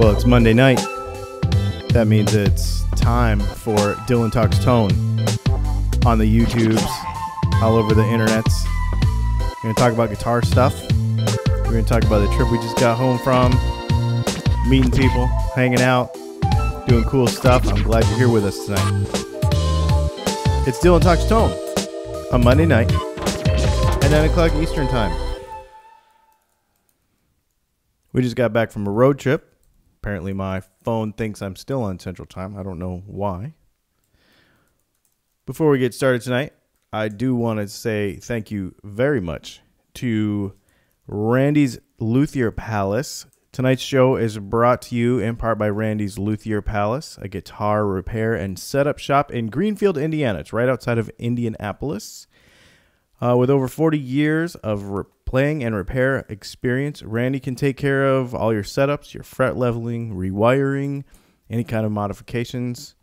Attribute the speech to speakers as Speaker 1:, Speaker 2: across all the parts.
Speaker 1: Well, it's Monday night. That means it's time for Dylan Talks Tone on the YouTubes, all over the internets. We're going to talk about guitar stuff. We're going to talk about the trip we just got home from, meeting people, hanging out, doing cool stuff. I'm glad you're here with us tonight. It's Dylan Talks Tone on Monday night at 9 o'clock Eastern Time. We just got back from a road trip. Apparently my phone thinks I'm still on Central Time. I don't know why. Before we get started tonight, I do want to say thank you very much to Randy's Luthier Palace. Tonight's show is brought to you in part by Randy's Luthier Palace, a guitar repair and setup shop in Greenfield, Indiana. It's right outside of Indianapolis. With over 40 years of playing and repair experience, Randy can take care of all your setups, your fret leveling, rewiring, any kind of modifications,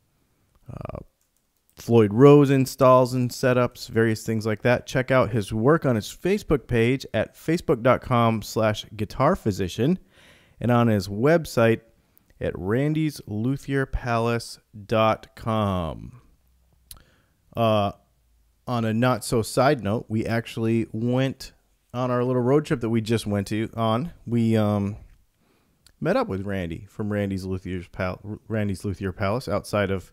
Speaker 1: Floyd Rose installs and setups, various things like that. Check out his work on his Facebook page at facebook.com/guitarphysician and on his website at randysluthierpalace.com. On a not so side note, we actually went on our little road trip that we just went on. We met up with Randy from Randy's Luthier Palace outside of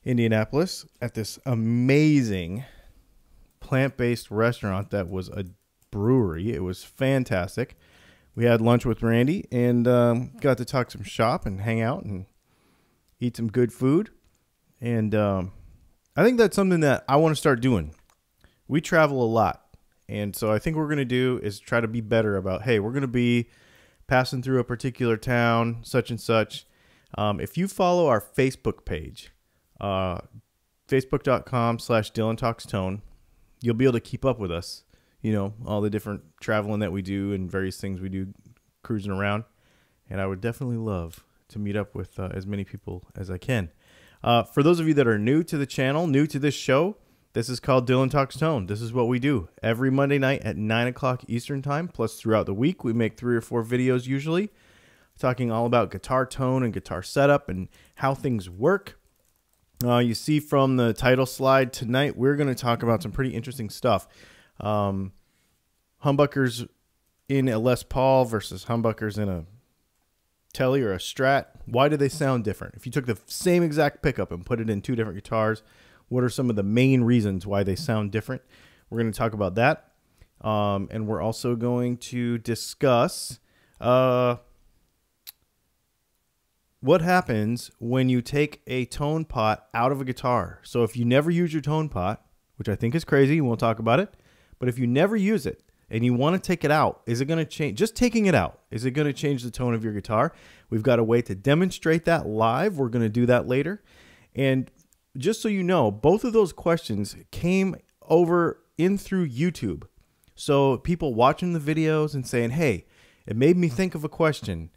Speaker 1: Indianapolis at this amazing plant-based restaurant that was a brewery. It was fantastic. We had lunch with Randy and got to talk some shop and hang out and eat some good food. And I think that's something that I want to start doing. We travel a lot. And so I think what we're going to do is try to be better about, hey, we're going to be passing through a particular town, such and such. If you follow our Facebook page, facebook.com/DylanTalksTone, you'll be able to keep up with us. You know, all the different traveling that we do and various things we do cruising around. And I would definitely love to meet up with as many people as I can. For those of you that are new to the channel, new to this show, this is called Dylan Talks Tone. This is what we do every Monday night at 9 o'clock Eastern Time. Plus, throughout the week, we make 3 or 4 videos usually, talking all about guitar tone and guitar setup and how things work. You see from the title slide tonight, we're going to talk about some pretty interesting stuff. Humbuckers in a Les Paul versus humbuckers in a Tele or a Strat. Why do they sound different? If you took the same exact pickup and put it in 2 different guitars, what are some of the main reasons why they sound different? We're going to talk about that. And we're also going to discuss what happens when you take a tone pot out of a guitar. So if you never use your tone pot, which I think is crazy, and we'll talk about it, but if you never use it and you want to take it out, is it going to change? Just taking it out, is it going to change the tone of your guitar? We've got a way to demonstrate that live. We're going to do that later. And just so you know, both of those questions came over in through YouTube. So people watching the videos and saying, hey, it made me think of a question.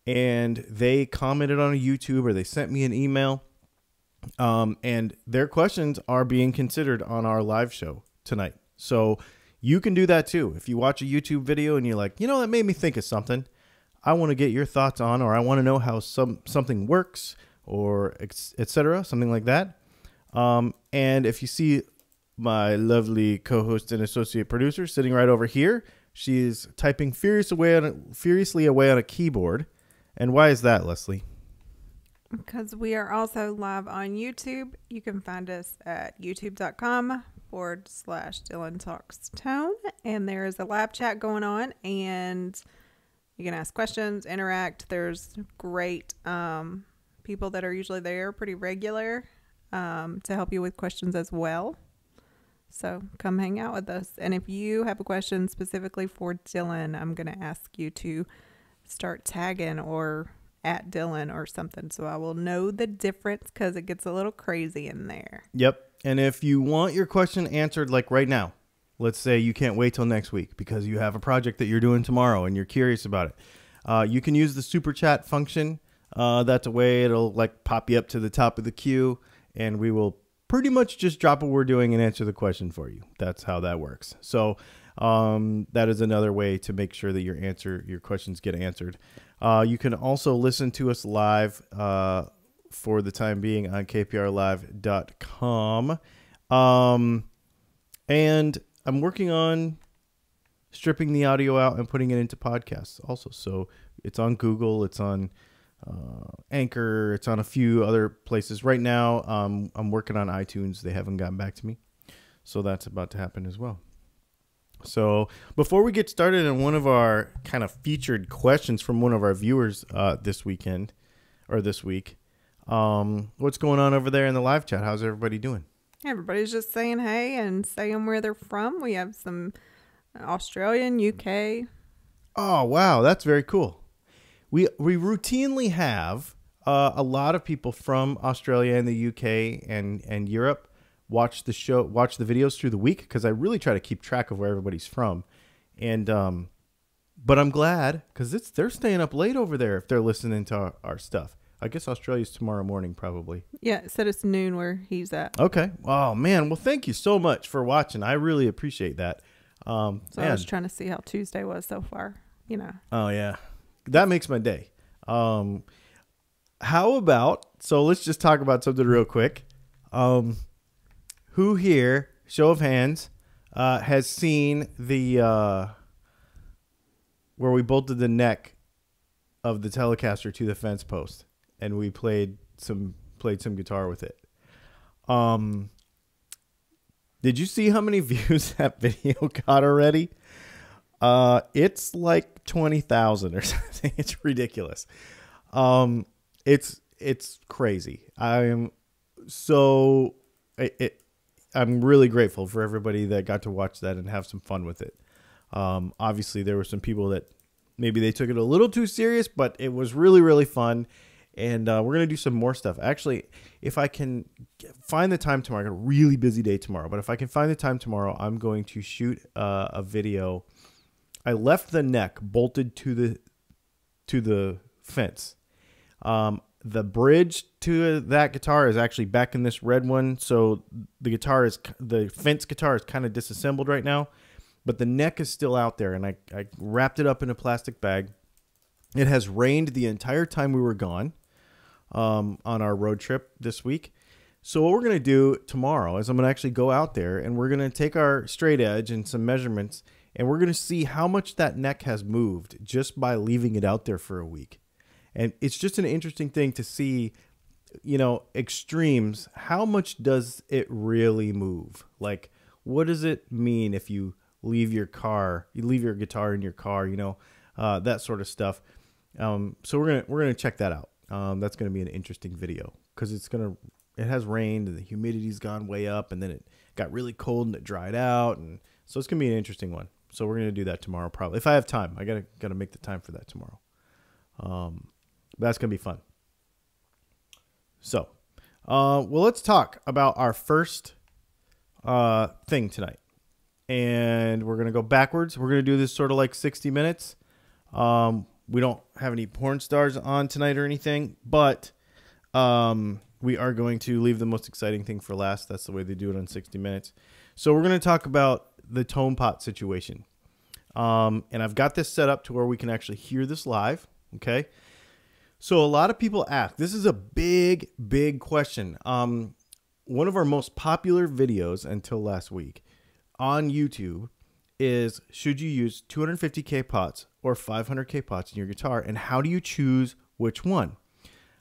Speaker 1: And they commented on a YouTube or they sent me an email. And their questions are being considered on our live show tonight. So you can do that too. If you watch a YouTube video and you're like, you know, that made me think of something I want to get your thoughts on, or I want to know how something works, or etc., something like that. And if you see my lovely co-host and associate producer sitting right over here, she's typing furiously away on a keyboard. And why is that, Leslie?
Speaker 2: Because we are also live on YouTube. You can find us at youtube.com/Dylan Talks Tone. And there is a live chat going on, and you can ask questions, interact. There's great people that are usually there, pretty regular, to help you with questions as well. So come hang out with us. And if you have a question specifically for Dylan, I'm going to ask you to start tagging or at Dylan or something, so I will know the difference, because it gets a little crazy in there.
Speaker 1: Yep. And if you want your question answered like right now, let's say you can't wait till next week because you have a project that you're doing tomorrow and you're curious about it, you can use the super chat function. That's a way it'll like pop you up to the top of the queue, and we will pretty much just drop what we're doing and answer the question for you. That's how that works. So That is another way to make sure that your questions get answered. You can also listen to us live for the time being on kprlive.com. And I'm working on stripping the audio out and putting it into podcasts also. So it's on Google, it's on Anchor, it's on a few other places. Right now, I'm working on iTunes. They haven't gotten back to me. So that's about to happen as well. So before we get started on one of our kind of featured questions from one of our viewers this week, what's going on over there in the live chat? How's everybody doing?
Speaker 2: Everybody's just saying hey and saying where they're from. We have some Australian, UK.
Speaker 1: Oh, wow. That's very cool. We routinely have a lot of people from Australia and the UK and Europe watch the videos through the week, because I really try to keep track of where everybody's from. And but I'm glad, because they're staying up late over there if they're listening to our stuff. I guess Australia's tomorrow morning, probably.
Speaker 2: Yeah, it said it's noon where he's at.
Speaker 1: Okay. Oh, man. Well, thank you so much for watching. I really appreciate that.
Speaker 2: So I was trying to see how Tuesday was so far,
Speaker 1: Oh, yeah. That makes my day. How about, so let's just talk about something real quick. Who here, show of hands, has seen the where we bolted the neck of the Telecaster to the fence post and we played some guitar with it? Did you see how many views that video got already? It's like 20,000 or something. It's ridiculous. It's crazy. I'm really grateful for everybody that got to watch that and have some fun with it. Obviously, there were some people that maybe they took it a little too serious, but it was really, really fun. And we're going to do some more stuff. Actually, if I can find the time tomorrow, I got a really busy day tomorrow, but if I can find the time tomorrow, I'm going to shoot a video. I left the neck bolted to the fence. The bridge to that guitar is actually back in this red one. So the fence guitar is kind of disassembled right now, but the neck is still out there, and I wrapped it up in a plastic bag. It has rained the entire time we were gone on our road trip this week. So what we're going to do tomorrow is I'm going to actually go out there and we're going to take our straight edge and some measurements, and we're going to see how much that neck has moved just by leaving it out there for a week. And it's just an interesting thing to see, extremes. How much does it really move? Like, what does it mean if you leave your guitar in your car, that sort of stuff. So we're going to check that out. That's going to be an interesting video, because it has rained and the humidity's gone way up, and then it got really cold and it dried out. And so it's going to be an interesting one. So we're going to do that tomorrow, probably. If I have time, I got to make the time for that tomorrow. That's going to be fun. So, let's talk about our first thing tonight. And we're going to go backwards. We're going to do this sort of like 60 minutes. We don't have any porn stars on tonight or anything, but we are going to leave the most exciting thing for last. That's the way they do it on 60 Minutes. So we're going to talk about the tone pot situation. And I've got this set up to where we can actually hear this live. Okay. So a lot of people ask, this is a big, big question. One of our most popular videos until last week on YouTube is, should you use 250K pots or 500K pots in your guitar? And how do you choose which one?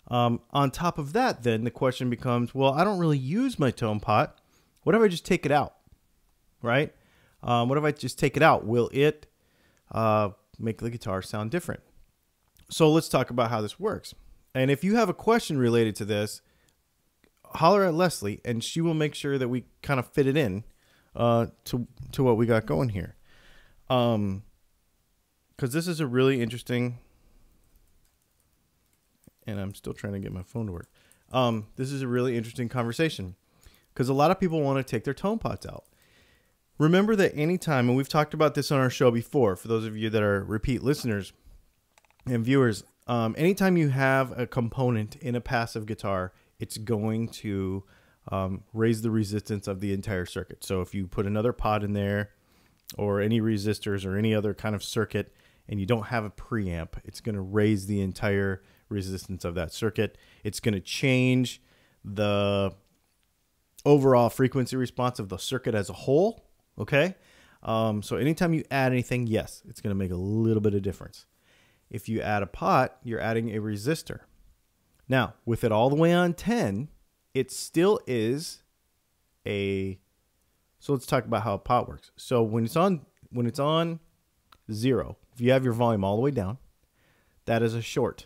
Speaker 1: On top of that, then the question becomes, well, I don't really use my tone pot. What if I just take it out? Right? What if I just take it out? Will it make the guitar sound different? So let's talk about how this works. And if you have a question related to this, holler at Leslie, and she will make sure that we kind of fit it in to what we got going here. Because this is a really interesting, and I'm still trying to get my phone to work. This is a really interesting conversation, because a lot of people want to take their tone pots out. Remember that anytime, and we've talked about this on our show before, for those of you that are repeat listeners and viewers, anytime you have a component in a passive guitar, it's going to raise the resistance of the entire circuit. So if you put another pot in there, or any resistors or any other kind of circuit, and you don't have a preamp, it's going to raise the entire resistance of that circuit. It's going to change the overall frequency response of the circuit as a whole. Okay. So anytime you add anything, yes, it's going to make a little bit of difference. If you add a pot, you're adding a resistor. Now, with it all the way on 10, it still is a, so let's talk about how a pot works. So when it's on 0, if you have your volume all the way down, that is a short,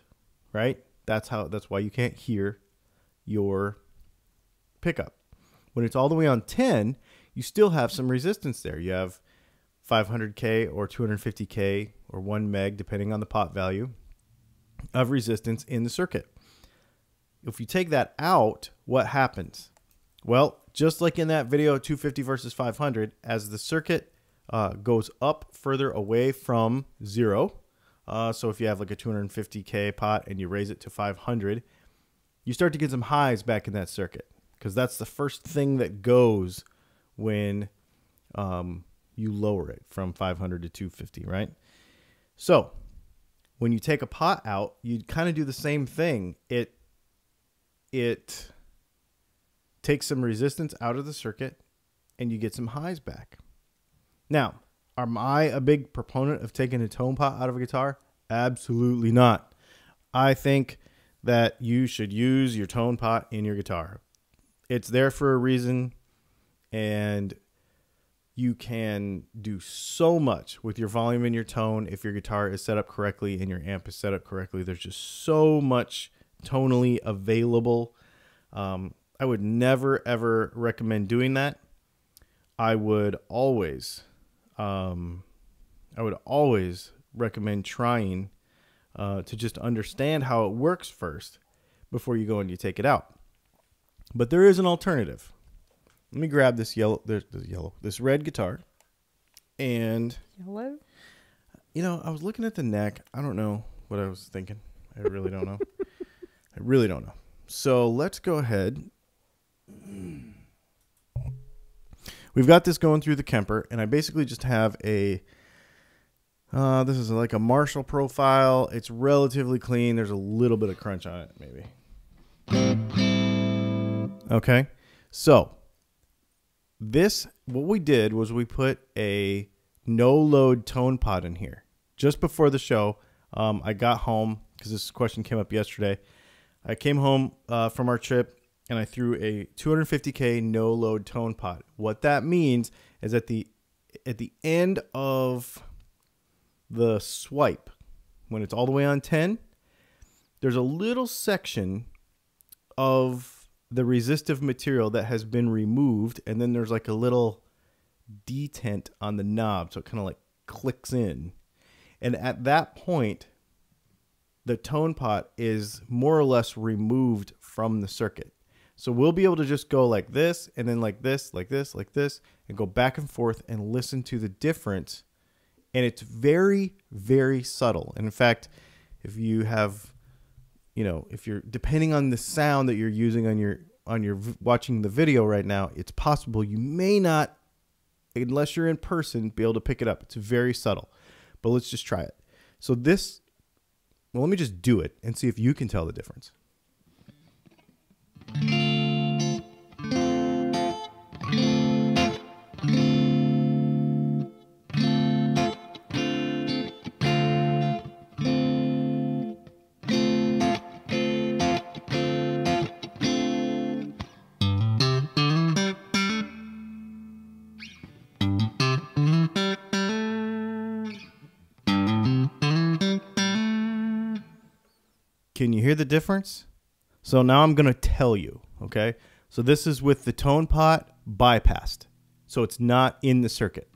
Speaker 1: right? That's why you can't hear your pickup. When it's all the way on 10, you still have some resistance there. You have 500K or 250K or 1 meg, depending on the pot value, of resistance in the circuit. If you take that out, what happens? Well, just like in that video, 250 versus 500, as the circuit goes up further away from 0, so if you have like a 250K pot and you raise it to 500, you start to get some highs back in that circuit, because that's the first thing that goes when you lower it from 500 to 250, right? So when you take a pot out, you kind of do the same thing. It takes some resistance out of the circuit and you get some highs back. Now, am I a big proponent of taking a tone pot out of a guitar? Absolutely not. I think that you should use your tone pot in your guitar. It's there for a reason, and you can do so much with your volume and your tone if your guitar is set up correctly and your amp is set up correctly. There's just so much tonally available. I would never, ever recommend doing that. I would always recommend trying to just understand how it works first before you go and you take it out. But there is an alternative. Let me grab this this red guitar. And
Speaker 2: Yellow?
Speaker 1: You know, I was looking at the neck. I don't know what I was thinking. I really don't know. I really don't know. So let's go ahead. We've got this going through the Kemper, and I basically just have a, this is like a Marshall profile. It's relatively clean. There's a little bit of crunch on it, maybe. Okay. So what we did was we put a no-load tone pot in here. Just before the show, I got home, because this question came up yesterday. I came home from our trip, and I threw a 250K no-load tone pot. What that means is at the end of the swipe, when it's all the way on 10, there's a little section of the resistive material that has been removed, and then there's like a little detent on the knob, so it kind of like clicks in. And at that point, the tone pot is more or less removed from the circuit. So we'll be able to just go like this, and then like this, like this, like this, and go back and forth and listen to the difference. And it's very, very subtle. And in fact, if you have, if you're depending on the sound that you're using on your watching the video right now, it's possible you may not, unless you're in person, be able to pick it up. It's very subtle. But let's just try it. So let me just do it and see if you can tell the difference. Can you hear the difference? So now I'm going to tell you, okay? So this is with the tone pot bypassed. So it's not in the circuit.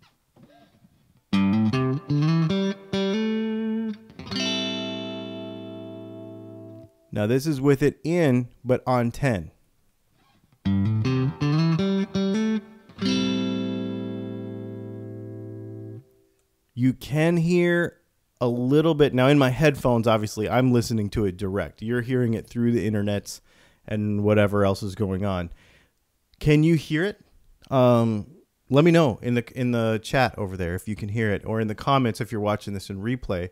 Speaker 1: Now this is with it in, but on 10. You can hear a little bit. Now in my headphones, obviously, I'm listening to it direct. You're hearing it through the internets and whatever else is going on. Can you hear it? let me know in the chat over there if you can hear it, or in the comments if you're watching this in replay.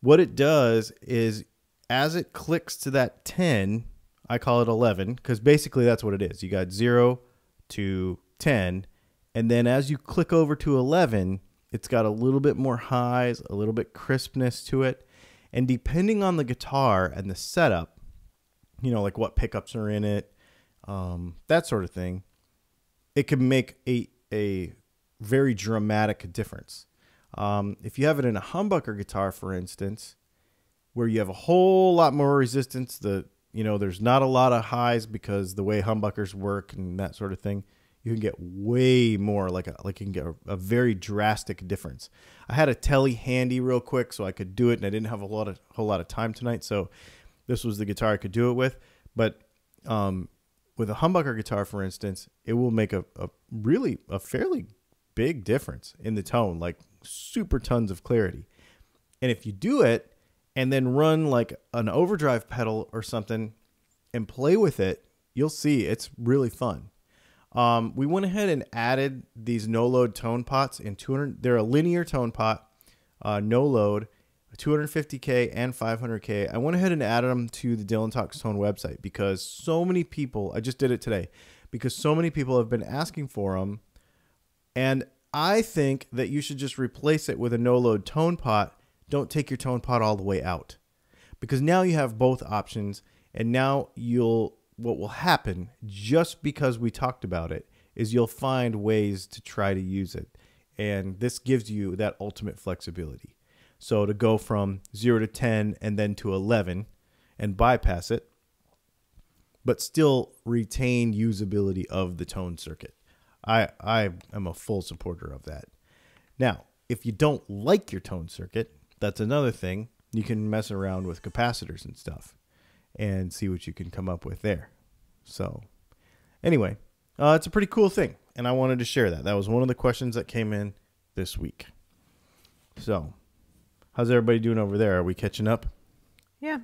Speaker 1: What it does is, as it clicks to that 10, I call it 11, because basically that's what it is. You got 0 to 10, and then as you click over to 11, it's got a little bit more highs, a little bit crispness to it. And depending on the guitar and the setup, you know, like what pickups are in it, that sort of thing, it can make a very dramatic difference. If you have it in a humbucker guitar, for instance, where you have a whole lot more resistance, there's not a lot of highs because the way humbuckers work and that sort of thing, you can get way more, like you can get a very drastic difference. I had a Tele handy real quick so I could do it, and I didn't have a whole lot of time tonight, so this was the guitar I could do it with. But with a humbucker guitar, for instance, it will make a fairly big difference in the tone, like super tons of clarity. And if you do it and then run like an overdrive pedal or something and play with it, you'll see it's really fun. We went ahead and added these no-load tone pots in 200. They're a linear tone pot, no load, 250K and 500K. I went ahead and added them to the Dylan Talks Tone website because so many people, I just did it today, because so many people have been asking for them. And I think that you should just replace it with a no-load tone pot. Don't take your tone pot all the way out, because now you have both options. And now what will happen, just because we talked about it, is you'll find ways to try to use it. And this gives you that ultimate flexibility. So to go from 0 to 10 and then to 11 and bypass it, but still retain usability of the tone circuit. I am a full supporter of that. Now, if you don't like your tone circuit, that's another thing. You can mess around with capacitors and stuff and see what you can come up with there. So anyway, it's a pretty cool thing, and I wanted to share that. That was one of the questions that came in this week. So how's everybody doing over there? Are we catching up?
Speaker 2: Yeah.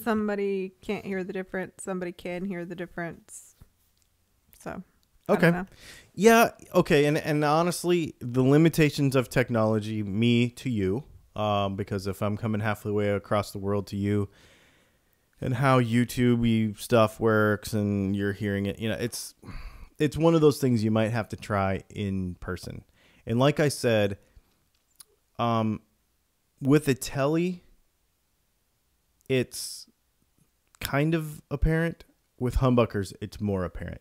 Speaker 2: Somebody can't hear the difference. Somebody can hear the difference. So,
Speaker 1: okay. Yeah. Okay. And honestly, the limitations of technology, me to you, because if I'm coming halfway across the world to you, and how YouTube stuff works and you're hearing it, it's one of those things you might have to try in person. And like I said, with the Tele, it's kind of apparent. With humbuckers, it's more apparent.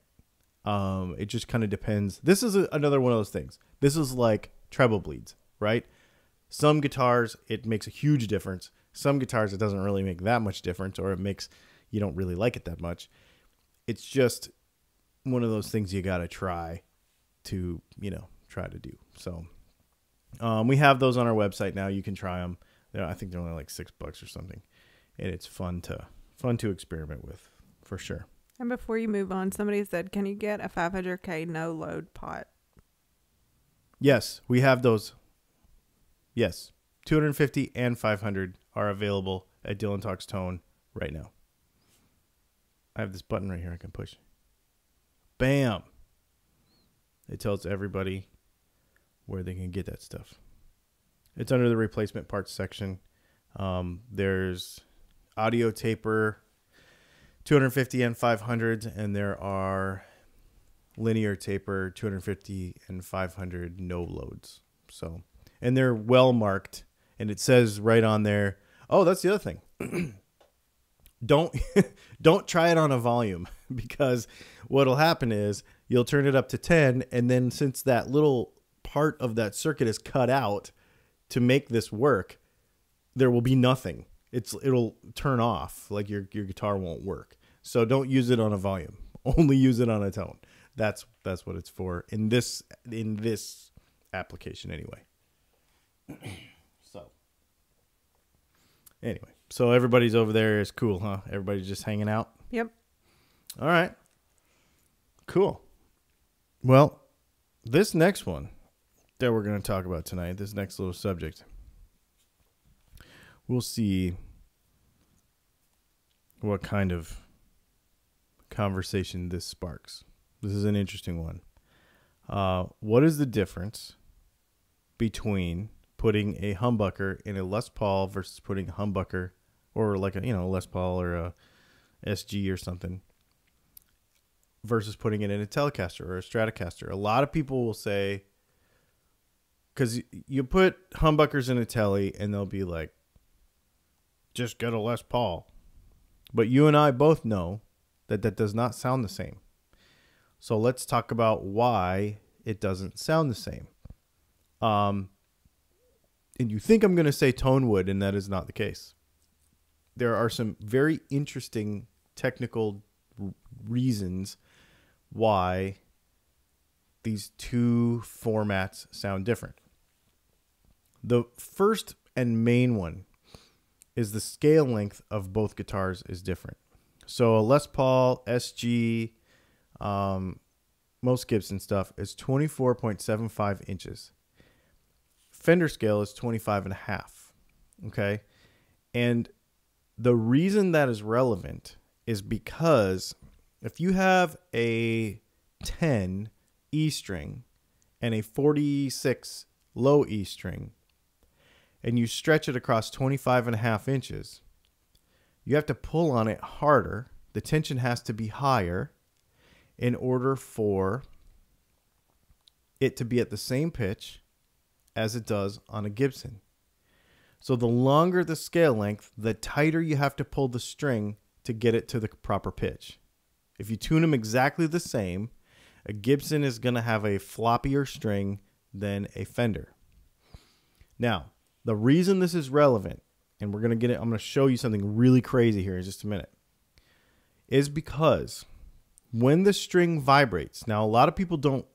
Speaker 1: It just kind of depends. This is another one of those things. This is like treble bleeds, right? Some guitars, it makes a huge difference. Some guitars, it doesn't really make that much difference, or you don't really like it that much. It's just one of those things you got to try to do. So we have those on our website now. You can try them. I think they're only like $6 or something. And it's fun to experiment with, for sure.
Speaker 2: And before you move on, somebody said, can you get a 500K no load pot?
Speaker 1: Yes, we have those. Yes, 250 and 500 are available at Dylan Talks Tone right now. I have this button right here I can push. Bam! It tells everybody where they can get that stuff. It's under the replacement parts section. There's audio taper, 250 and 500s, and there are linear taper, 250 and 500 no loads. So, and they're well marked, and it says right on there. Oh, that's the other thing. Don't try it on a volume, because what'll happen is you'll turn it up to 10, and then since that little part of that circuit is cut out to make this work, there will be nothing. It'll turn off, like your guitar won't work. So don't use it on a volume. Only use it on a tone. That's what it's for in this application anyway. So everybody's over there is cool, huh? Everybody's just hanging out?
Speaker 2: Yep.
Speaker 1: All right. Cool. Well, this next one that we're going to talk about tonight, this next little subject, we'll see what kind of conversation this sparks. This is an interesting one. What is the difference between putting a humbucker in a Les Paul versus putting a humbucker or like a Les Paul or a SG or something versus putting it in a Telecaster or a Stratocaster? A lot of people will say, because you put humbuckers in a Tele and they'll be like, just get a Les Paul. But you and I both know that that does not sound the same. So let's talk about why it doesn't sound the same. And you think I'm going to say tone wood, and that is not the case. There are some very interesting technical reasons why these two formats sound different. The first and main one is the scale length of both guitars is different. So a Les Paul, SG, most Gibson stuff is 24.75 inches. Fender scale is 25.5. Okay. And the reason that is relevant is because if you have a 10 E string and a 46 low E string, and you stretch it across 25.5 inches, you have to pull on it harder. The tension has to be higher in order for it to be at the same pitch as it does on a Gibson. So the longer the scale length, the tighter you have to pull the string to get it to the proper pitch. If you tune them exactly the same, a Gibson is going to have a floppier string than a Fender. Now, the reason this is relevant, and we're going to get it, I'm going to show you something really crazy here in just a minute, is because when the string vibrates, now a lot of people don't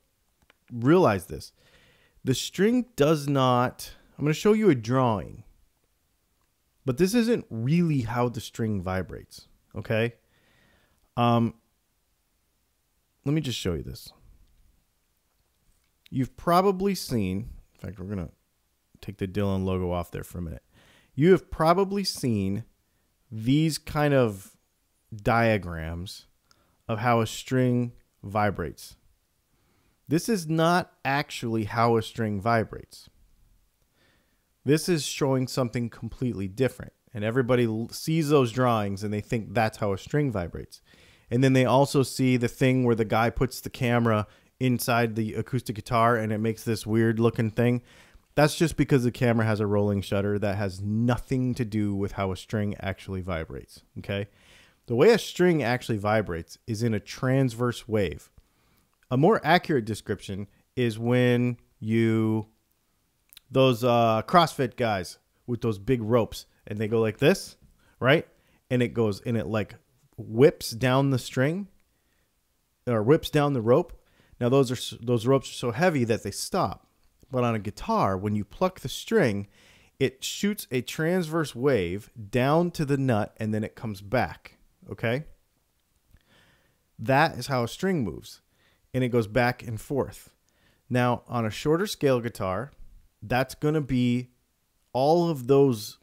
Speaker 1: realize this, the string does not, I'm going to show you a drawing, but this isn't really how the string vibrates, okay? Let me just show you this. You've probably seen, in fact, we're going to take the Dylan logo off there for a minute. You have probably seen these kind of diagrams of how a string vibrates. This is not actually how a string vibrates. This is showing something completely different. And everybody sees those drawings and they think that's how a string vibrates. And then they also see the thing where the guy puts the camera inside the acoustic guitar and it makes this weird looking thing. That's just because the camera has a rolling shutter. That has nothing to do with how a string actually vibrates, okay? The way a string actually vibrates is in a transverse wave. A more accurate description is when those CrossFit guys with those big ropes, and they go like this, right? And it goes, and it like whips down the string or whips down the rope. Now those ropes are so heavy that they stop. But on a guitar, when you pluck the string, it shoots a transverse wave down to the nut and then it comes back, okay? That is how a string moves, and it goes back and forth. Now, on a shorter scale guitar, that's going to be all of those,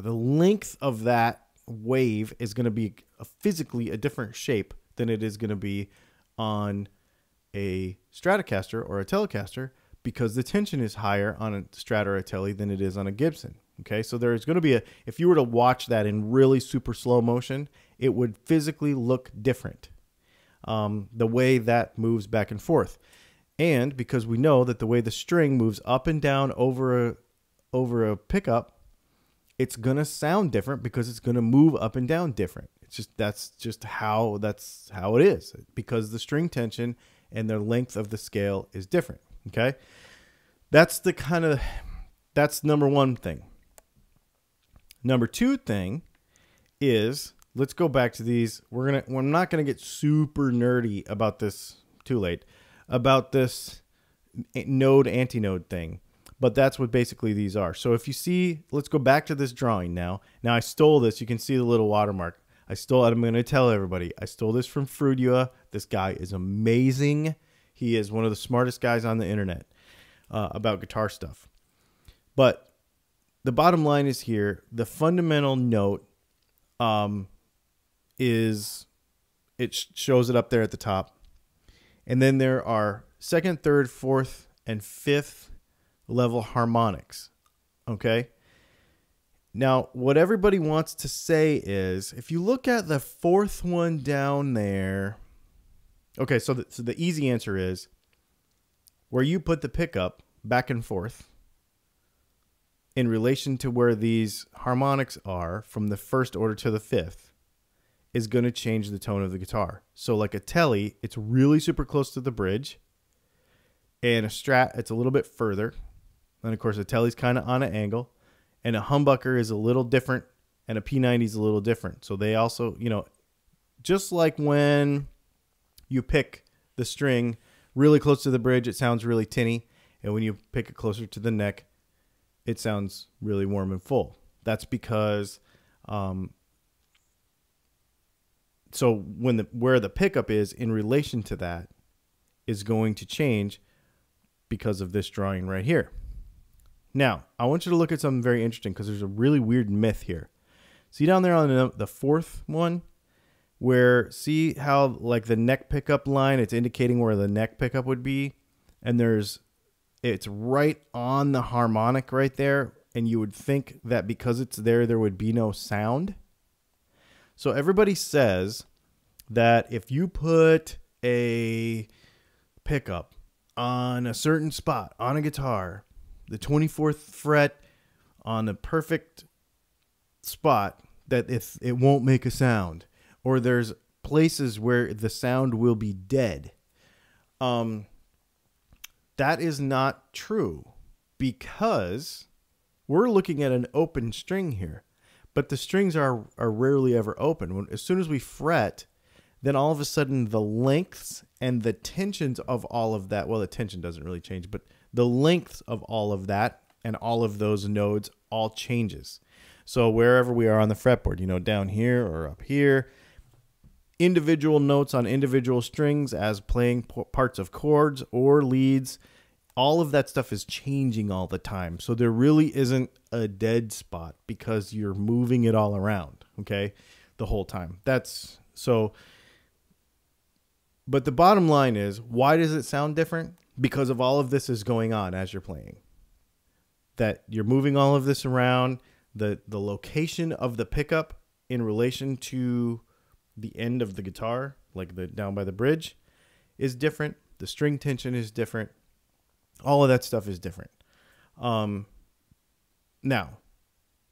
Speaker 1: the length of that wave is going to be physically a different shape than it is going to be on a Stratocaster or a Telecaster, because the tension is higher on a Strat or a Tele than it is on a Gibson. Okay, so there's going to be if you were to watch that in really super slow motion, it would physically look different. The way that moves back and forth. And because we know that the way the string moves up and down over a pickup, it's going to sound different because it's going to move up and down different. That's just how it is, because the string tension and the length of the scale is different. Okay, that's number one thing. Number two thing is, let's go back to these. We're not gonna get super nerdy about this. Too late about this node antinode thing, but that's what basically these are. So if you see, let's go back to this drawing now. Now I stole this. You can see the little watermark. I'm going to tell everybody, I stole this from Frudua. This guy is amazing. He is one of the smartest guys on the internet about guitar stuff. But the bottom line is here, the fundamental note is, it shows it up there at the top. And then there are second, third, fourth, and fifth level harmonics. Okay? Now, what everybody wants to say is, if you look at the fourth one down there, okay, so the easy answer is where you put the pickup back and forth in relation to where these harmonics are from the first order to the fifth is going to change the tone of the guitar. So like a Tele, it's really super close to the bridge, and a Strat, it's a little bit further. And of course, a Tele's kind of on an angle. And a humbucker is a little different, and a P90 is a little different. So they also, you know, just like when you pick the string really close to the bridge, it sounds really tinny. And when you pick it closer to the neck, it sounds really warm and full. That's because, so when where the pickup is in relation to that is going to change because of this drawing right here. Now, I want you to look at something very interesting because there's a really weird myth here. See down there on the fourth one where, see how like the neck pickup line, it's indicating where the neck pickup would be. And it's right on the harmonic right there. And you would think that because it's there, there would be no sound. So everybody says that if you put a pickup on a certain spot on a guitar, the 24th fret on a perfect spot, that it won't make a sound, or there's places where the sound will be dead. That is not true, because we're looking at an open string here, but the strings are rarely ever open. As soon as we fret, then all of a sudden the lengths and the tensions of all of that, well, the tension doesn't really change, but the lengths of all of that and all of those nodes all changes. So wherever we are on the fretboard, you know, down here or up here, individual notes on individual strings as playing parts of chords or leads, all of that stuff is changing all the time. So there really isn't a dead spot because you're moving it all around, okay, the whole time. That's so. But the bottom line is, why does it sound different? Because of all of this is going on as you're playing. That you're moving all of this around, the location of the pickup in relation to the end of the guitar, like the down by the bridge, is different. The string tension is different. All of that stuff is different. Now,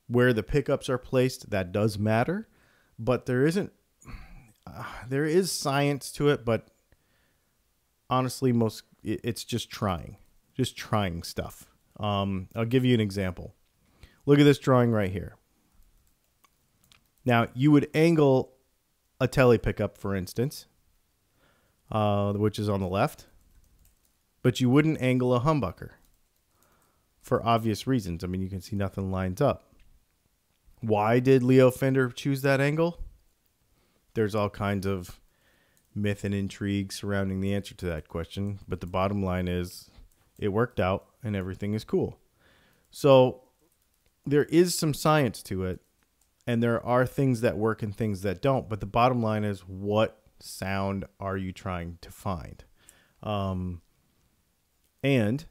Speaker 1: where the pickups are placed, that does matter, but there is science to it, but honestly, it's just trying stuff. I'll give you an example. Look at this drawing right here. Now, you would angle a Tele pickup, for instance, which is on the left, but you wouldn't angle a humbucker for obvious reasons. I mean, you can see nothing lines up. Why did Leo Fender choose that angle? There's all kinds of myth and intrigue surrounding the answer to that question, but the bottom line is it worked out and everything is cool. So there is some science to it, and there are things that work and things that don't, but the bottom line is, what sound are you trying to find? And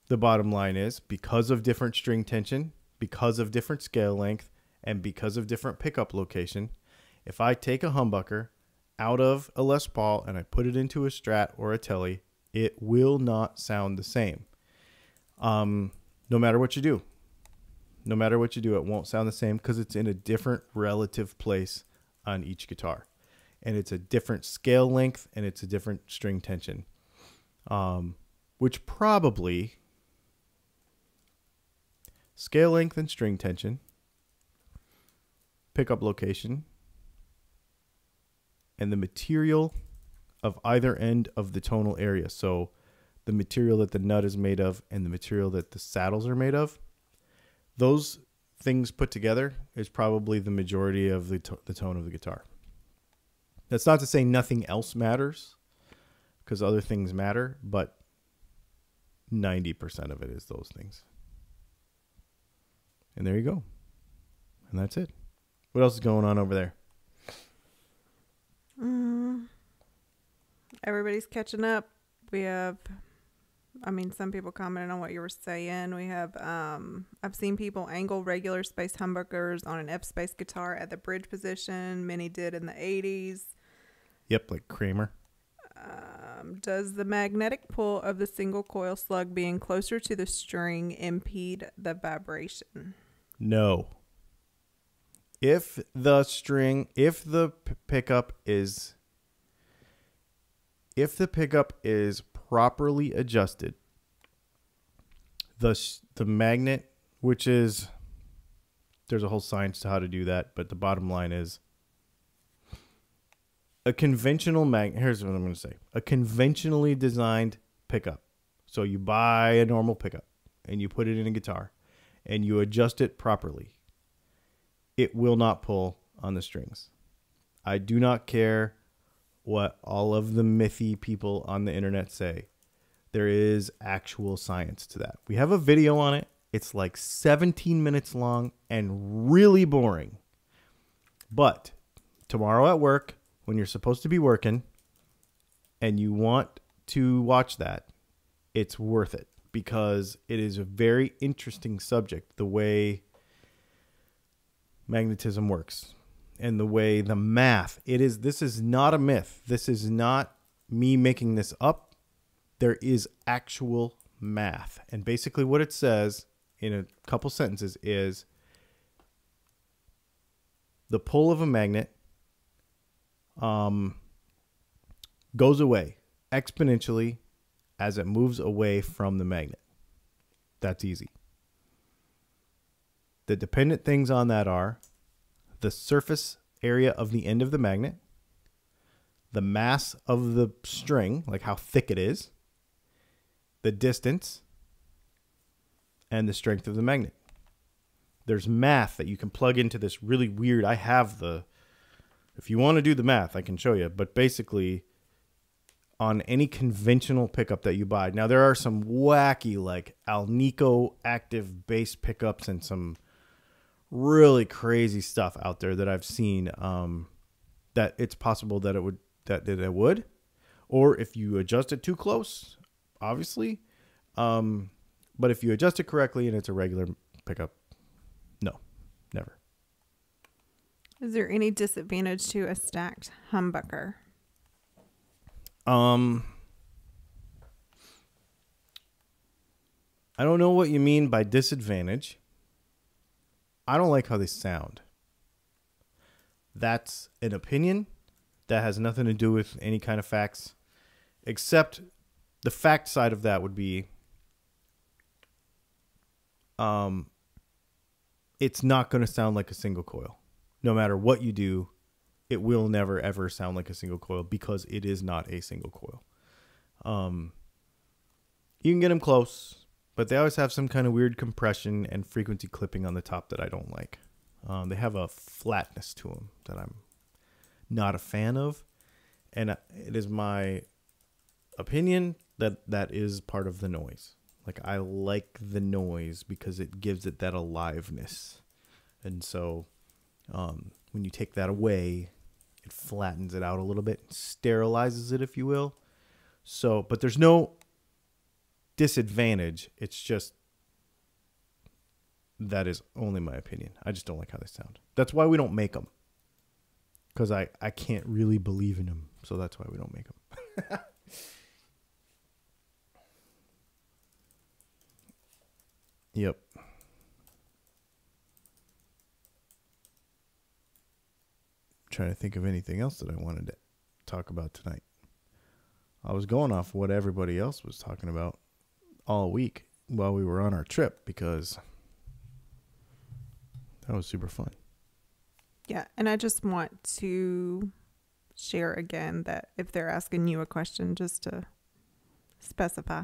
Speaker 1: the bottom line is, because of different string tension, because of different scale length, and because of different pickup location, if I take a humbucker out of a Les Paul and I put it into a Strat or a Tele, it will not sound the same. No matter what you do. No matter what you do, it won't sound the same because it's in a different relative place on each guitar. And it's a different scale length and it's a different string tension. Which probably, scale length and string tension, pickup location, and the material of either end of the tonal area. So the material that the nut is made of and the material that the saddles are made of, those things put together is probably the majority of the tone of the guitar. That's not to say nothing else matters, because other things matter, but 90% of it is those things. And there you go. And that's it. What else is going on over there?
Speaker 2: Everybody's catching up. We have, I mean, some people commented on what you were saying. We have, I've seen people angle regular space humbuckers on an F space guitar at the bridge position. Many did in the 80s.
Speaker 1: Yep, like Kramer.
Speaker 2: Does the magnetic pull of the single coil slug being closer to the string impede the vibration?
Speaker 1: No. If the pickup is properly adjusted, the magnet, which is, there's a whole science to how to do that, but the bottom line is a conventional magnet. Here's what I'm going to say. A conventionally designed pickup. So you buy a normal pickup and you put it in a guitar and you adjust it properly. It will not pull on the strings. I do not care what all of the mythy people on the internet say. There is actual science to that. We have a video on it. It's like 17 minutes long and really boring. But tomorrow at work, when you're supposed to be working and you want to watch that, it's worth it because it is a very interesting subject, the way magnetism works and the way the math, this is not a myth. This is not me making this up. There is actual math. And basically what it says in a couple sentences is the pull of a magnet goes away exponentially as it moves away from the magnet. That's easy. The dependent things on that are the surface area of the end of the magnet, the mass of the string, like how thick it is, the distance, and the strength of the magnet. There's math that you can plug into this really weird, if you want to do the math, I can show you. But basically, on any conventional pickup that you buy. Now, there are some wacky, like Alnico active bass pickups and some really crazy stuff out there that I've seen that it's possible that it would. Or if you adjust it too close, obviously. But if you adjust it correctly and it's a regular pickup, no, never.
Speaker 2: Is there any disadvantage to a stacked humbucker?
Speaker 1: I don't know what you mean by disadvantage. I don't like how they sound. That's an opinion that has nothing to do with any kind of facts, except the fact side of that would be it's not going to sound like a single coil. No matter what you do, it will never, ever sound like a single coil because it is not a single coil. You can get them close, but they always have some kind of weird compression and frequency clipping on the top that I don't like. They have a flatness to them that I'm not a fan of. And it is my opinion that is part of the noise. Like, I like the noise because it gives it that aliveness. And so when you take that away, it flattens it out a little bit, sterilizes it, if you will. So, but there's no disadvantage. It's just, that is only my opinion. I just don't like how they sound. That's why we don't make them. Because I can't really believe in them. So that's why we don't make them. Yep. Trying to think of anything else that I wanted to talk about tonight. I was going off what everybody else was talking about all week while we were on our trip because that was super fun.
Speaker 2: Yeah, and I just want to share again that if they're asking you a question, just to specify.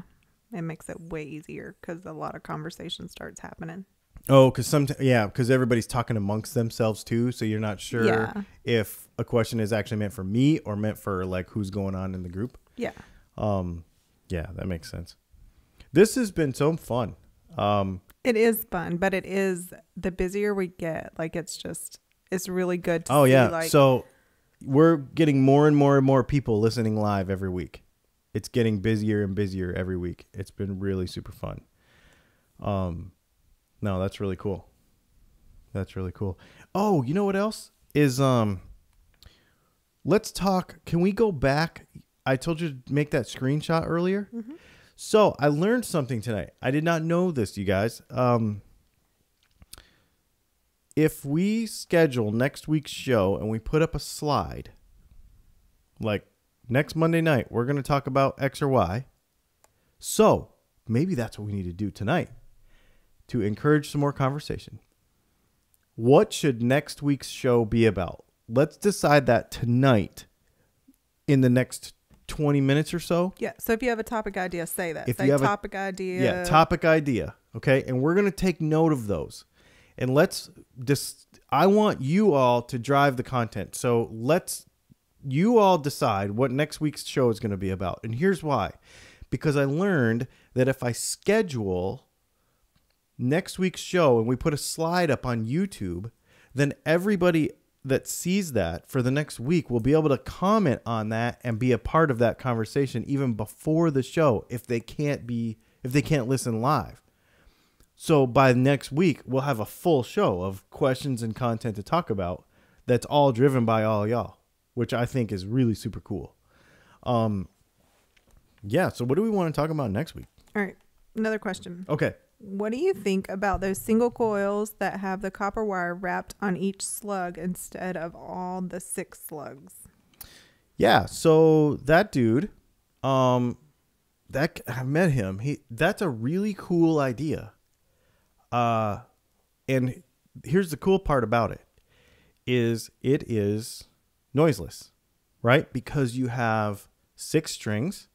Speaker 2: It makes it way easier because a lot of conversation starts happening.
Speaker 1: Oh, because everybody's talking amongst themselves too, so you're not sure if a question is actually meant for me or meant for like who's going on in the group.
Speaker 2: Yeah.
Speaker 1: Yeah, that makes sense. This has been so fun.
Speaker 2: It is fun, but it is the busier we get. Like it's really good to see.
Speaker 1: Oh yeah.
Speaker 2: Like,
Speaker 1: so we're getting more and more and more people listening live every week. It's getting busier and busier every week. It's been really super fun. No, that's really cool. That's really cool. Oh, you know what else is, let's talk. Can we go back? I told you to make that screenshot earlier. Mm-hmm. So I learned something tonight. I did not know this, you guys. If we schedule next week's show and we put up a slide, like next Monday night, we're going to talk about X or Y. So maybe that's what we need to do tonight to encourage some more conversation. What should next week's show be about? Let's decide that tonight in the next 20 minutes or so.
Speaker 2: Yeah. So if you have a topic idea, say that.
Speaker 1: If
Speaker 2: say
Speaker 1: you have
Speaker 2: topic idea.
Speaker 1: Yeah, topic idea. Okay. And we're going to take note of those. And let's just, I want you all to drive the content. So let's, you all decide what next week's show is going to be about. And here's why. Because I learned that if I schedule next week's show and we put a slide up on YouTube, then everybody that sees that for the next week will be able to comment on that and be a part of that conversation even before the show if they can't listen live. So by next week, we'll have a full show of questions and content to talk about that's all driven by all y'all, which I think is really super cool. Yeah, so what do we want to talk about next week?
Speaker 2: All right, another question.
Speaker 1: Okay.
Speaker 2: What do you think about those single coils that have the copper wire wrapped on each slug instead of all the 6 slugs? Yeah,
Speaker 1: so that dude, I met him. That's a really cool idea. And here's the cool part about it is noiseless, right? Because you have 6 strings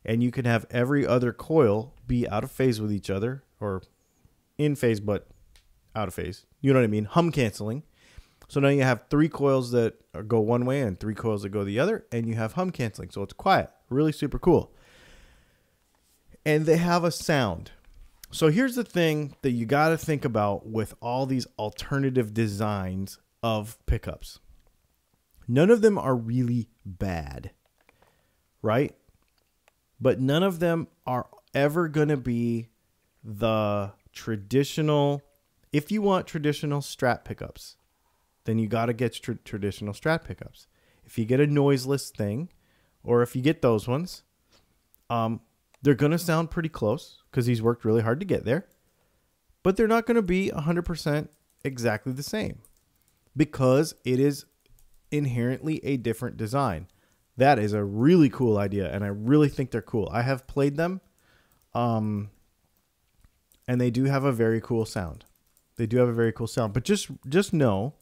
Speaker 1: and you can have every other coil be out of phase with each other or in phase, but out of phase. You know what I mean? Hum canceling. So now you have 3 coils that go one way and 3 coils that go the other, and you have hum canceling. So it's quiet, really super cool. And they have a sound. So here's the thing that you got to think about with all these alternative designs of pickups. None of them are really bad, right? But none of them are ever going to be the traditional. If you want traditional Strat pickups, then you got to get traditional Strat pickups. If you get a noiseless thing, or if you get those ones, they're going to sound pretty close because he's worked really hard to get there. But they're not going to be 100% exactly the same because it is inherently a different design. That is a really cool idea, and I really think they're cool. I have played them, and they do have a very cool sound. They do have a very cool sound. But just know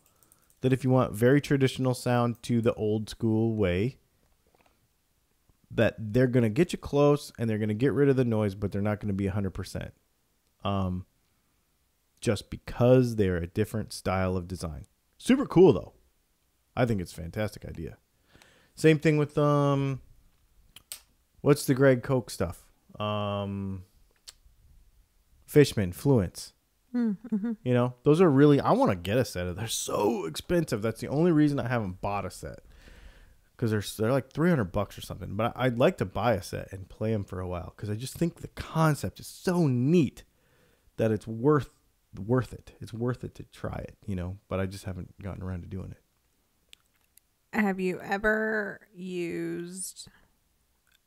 Speaker 1: that if you want very traditional sound to the old school way, that they're going to get you close and they're going to get rid of the noise, but they're not going to be 100%. Just because they're a different style of design. Super cool, though. I think it's a fantastic idea. Same thing with, what's the Greg Koch stuff? Fishman, Fluence. Mm-hmm. You know, those are really, I want to get a set of, they're so expensive. That's the only reason I haven't bought a set. Because they're like $300 or something. But I'd like to buy a set and play them for a while. Because I just think the concept is so neat that it's worth it. It's worth it to try it, you know. But I just haven't gotten around to doing it.
Speaker 2: Have you ever used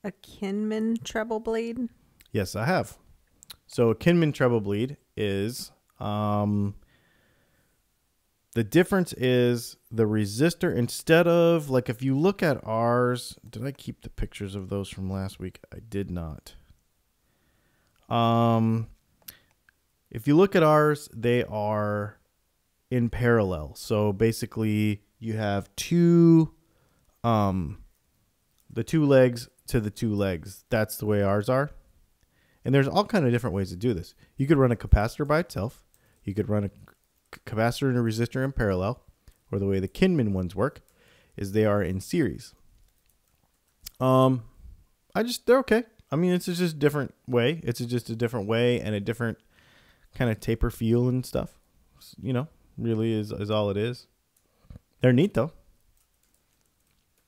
Speaker 2: a Kinman Treble Bleed?
Speaker 1: Yes, I have. So a Kinman Treble Bleed is... the difference is the resistor, instead of, like, if you look at ours, did I keep the pictures of those from last week? I did not. If you look at ours, they are in parallel. So basically you have the 2 legs to the 2 legs. That's the way ours are. And there's all kind of different ways to do this. You could run a capacitor by itself. You could run a capacitor and a resistor in parallel, or the way the Kinman ones work is they are in series. They're okay. I mean, it's just a different way. It's just a different way and a different kind of taper feel and stuff. You know, really is all it is. They're neat though.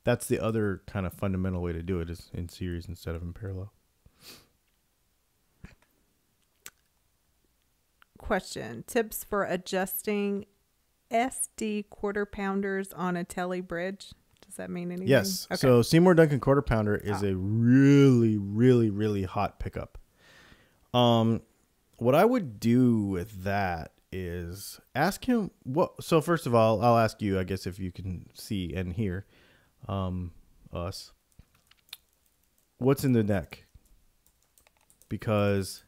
Speaker 1: That's the other kind of fundamental way to do it, is in series instead of in parallel.
Speaker 2: Question. Tips for adjusting SD quarter pounders on a Tele bridge. Does that mean anything?
Speaker 1: Yes.
Speaker 2: Okay.
Speaker 1: So Seymour Duncan quarter pounder is a really, really, really hot pickup. What I would do with that is ask him what. So first of all, I'll ask you, I guess, if you can see and hear us. What's in the neck? Because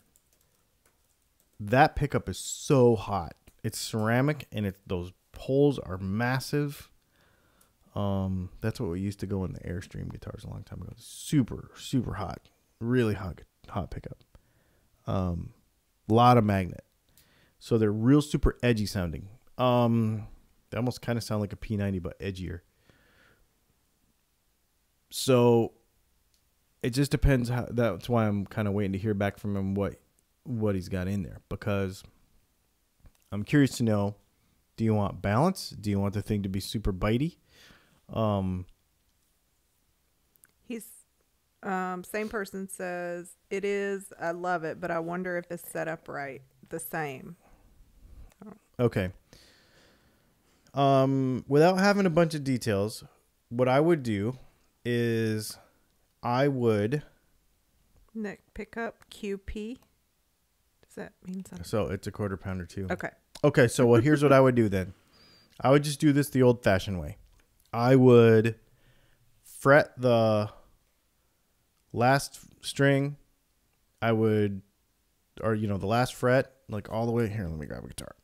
Speaker 1: that pickup is so hot. It's ceramic, and those holes are massive. That's what we used to go in the Airstream guitars a long time ago. Super, super hot. Really hot pickup. Lot of magnet. So they're real super edgy sounding. They almost kind of sound like a P90, but edgier. So it just depends how. That's why I'm kind of waiting to hear back from him what he's got in there, because I'm curious to know, do you want balance? Do you want the thing to be super bitey?
Speaker 2: He's same person says it is. I love it, but I wonder if it's set up right. The same.
Speaker 1: Okay. Without having a bunch of details, what I would do is I would
Speaker 2: neck pickup QP. Does that mean something?
Speaker 1: So it's a quarter pounder too.
Speaker 2: Okay.
Speaker 1: Okay. So here's what I would do then. I would just do this the old fashioned way. I would fret the last string. The last fret, like all the way here. Let me grab a guitar.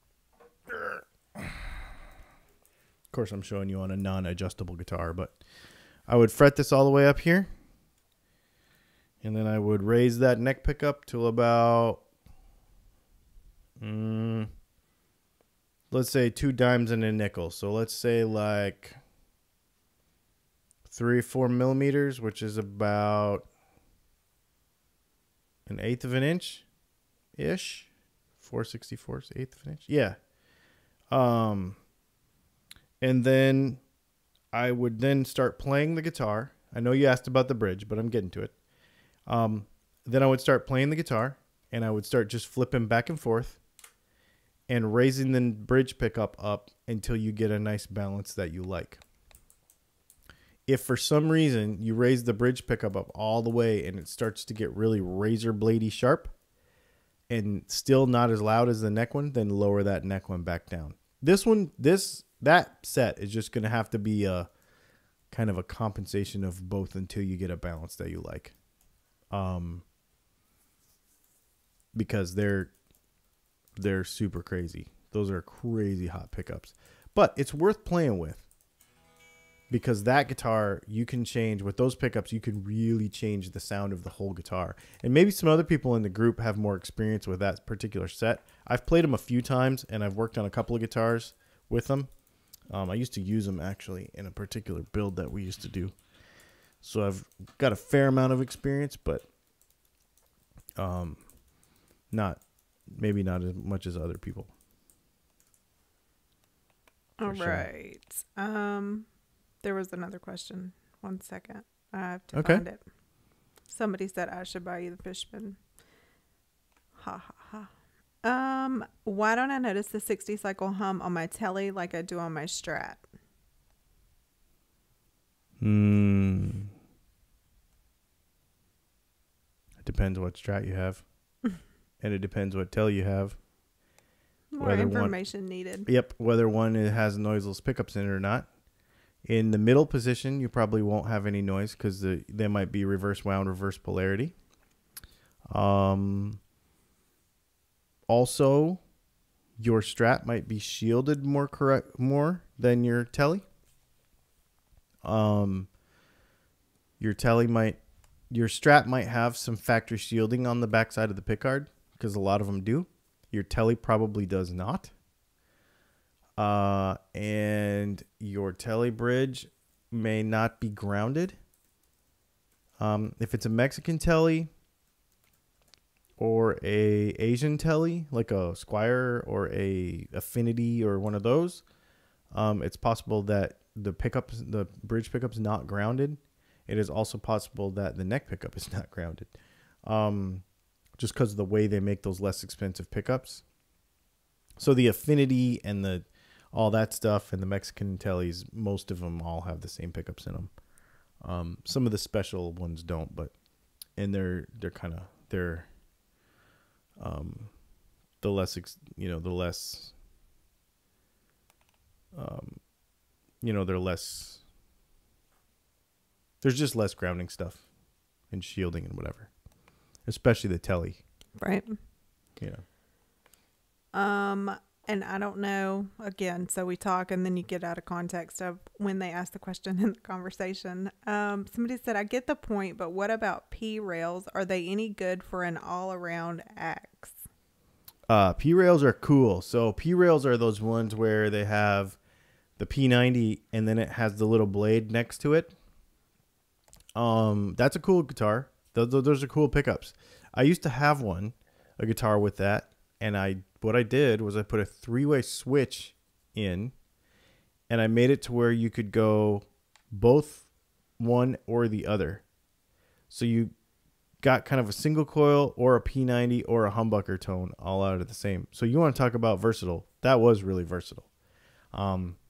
Speaker 1: Of course, I'm showing you on a non-adjustable guitar, but I would fret this all the way up here. And then I would raise that neck pickup till about, let's say 2 dimes and a nickel. So let's say like 3-4 millimeters, which is about 1/8 of an inch ish. 4/64, 1/8 of an inch. Yeah. And then I would then start playing the guitar. I know you asked about the bridge, but I'm getting to it. Then I would start playing the guitar, and I would start just flipping back and forth and raising the bridge pickup up until you get a nice balance that you like. If for some reason you raise the bridge pickup up all the way and it starts to get really razor bladey sharp and still not as loud as the neck one, then lower that neck one back down. That set is just going to have to be a kind of a compensation of both until you get a balance that you like. Because they're super crazy. Those are crazy hot pickups. But it's worth playing with. Because that guitar, you can change, with those pickups, you can really change the sound of the whole guitar. And maybe some other people in the group have more experience with that particular set. I've played them a few times, and I've worked on a couple of guitars with them. I used to use them, actually, in a particular build that we used to do. So I've got a fair amount of experience, but maybe not as much as other people.
Speaker 2: All right. There was another question. 1 second. I have to find it. Somebody said I should buy you the Fishman. Ha ha ha. Why don't I notice the 60 cycle hum on my Tele like I do on my Strat?
Speaker 1: It depends what Strat you have. And it depends what Tele you have.
Speaker 2: More information needed.
Speaker 1: Yep. Whether one has noiseless pickups in it or not. In the middle position, you probably won't have any noise because they might be reverse wound, reverse polarity. Also, your Strat might be shielded more than your Tele. Your Strat might have some factory shielding on the backside of the pickguard because a lot of them do. Your Tele probably does not. And your Tele bridge may not be grounded. If it's a Mexican Tele or a Asian Tele, like a Squire or a Affinity or one of those, it's possible that the bridge pickup's not grounded, it is also possible that the neck pickup is not grounded. Just because of the way they make those less expensive pickups. So the affinity and all that stuff and the Mexican Teles, most of them all have the same pickups in them. Some of the special ones don't, but they're the less they're less. There's just less grounding stuff and shielding and whatever, especially the Tele.
Speaker 2: Right.
Speaker 1: Yeah.
Speaker 2: And I don't know, again, so we talk and then you get out of context of when they ask the question in the conversation. Somebody said, I get the point, but what about P rails? Are they any good for an all-around axe?
Speaker 1: P rails are cool. So P rails are those ones where they have the P90 and then it has the little blade next to it. That's a cool guitar. Those are cool pickups. I used to have a guitar with that, and what I did was I put a 3-way switch in, and I made it to where you could go both one or the other. So you got kind of a single coil or a P90 or a humbucker tone all out of the same. So you want to talk about versatile. That was really versatile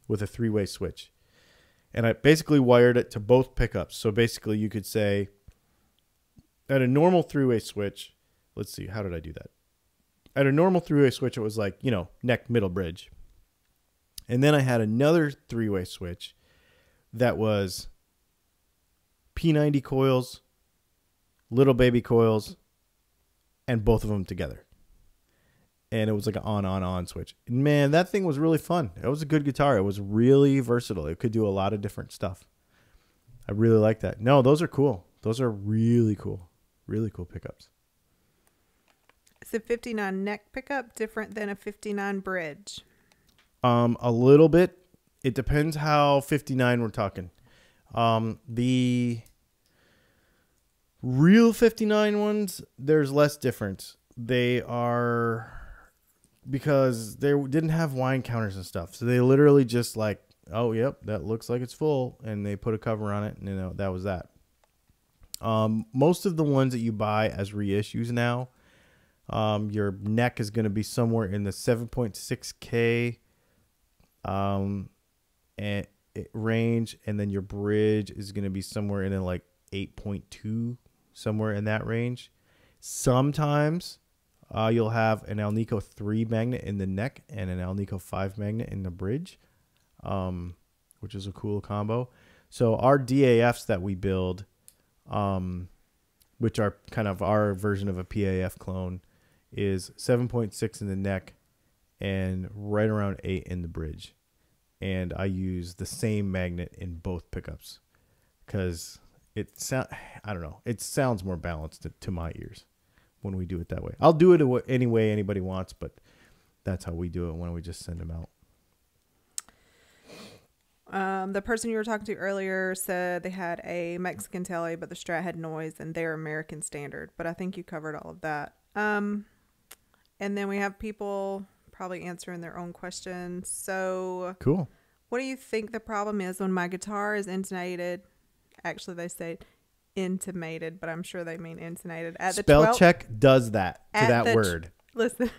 Speaker 1: with a 3-way switch. And I basically wired it to both pickups. So basically you could say at a normal 3-way switch, let's see, how did I do that? At a normal 3-way switch, it was like, neck, middle, bridge. And then I had another 3-way switch that was P90 coils, little baby coils, and both of them together. And it was like an on switch. Man, that thing was really fun. It was a good guitar. It was really versatile. It could do a lot of different stuff. I really like that. No, those are cool. Those are really cool. Really cool pickups.
Speaker 2: Is a 59 neck pickup different than a 59 bridge?
Speaker 1: A little bit. It depends how 59 we're talking. The real 59 ones, there's less difference. They are, because they didn't have wine counters and stuff. So they literally just like, oh, yep, that looks like it's full. And they put a cover on it, and that was that. Most of the ones that you buy as reissues now, your neck is going to be somewhere in the 7.6K range, and then your bridge is going to be somewhere in like 8.2, somewhere in that range. Sometimes you'll have an Alnico 3 magnet in the neck and an Alnico 5 magnet in the bridge, which is a cool combo. So our DAFs that we build, which are kind of our version of a PAF clone, is 7.6 in the neck and right around 8 in the bridge. And I use the same magnet in both pickups because it sounds more balanced to my ears when we do it that way. I'll do it any way anybody wants, but that's how we do it when we just send them out.
Speaker 2: The person you were talking to earlier said they had a Mexican Tele, but the Strat had noise and they're American standard. But I think you covered all of that. And then we have people probably answering their own questions. So
Speaker 1: cool.
Speaker 2: What do you think the problem is when my guitar is intonated? Actually, they say intimated, but I'm sure they mean intonated. At the
Speaker 1: Spell check does that to that word.
Speaker 2: Listen.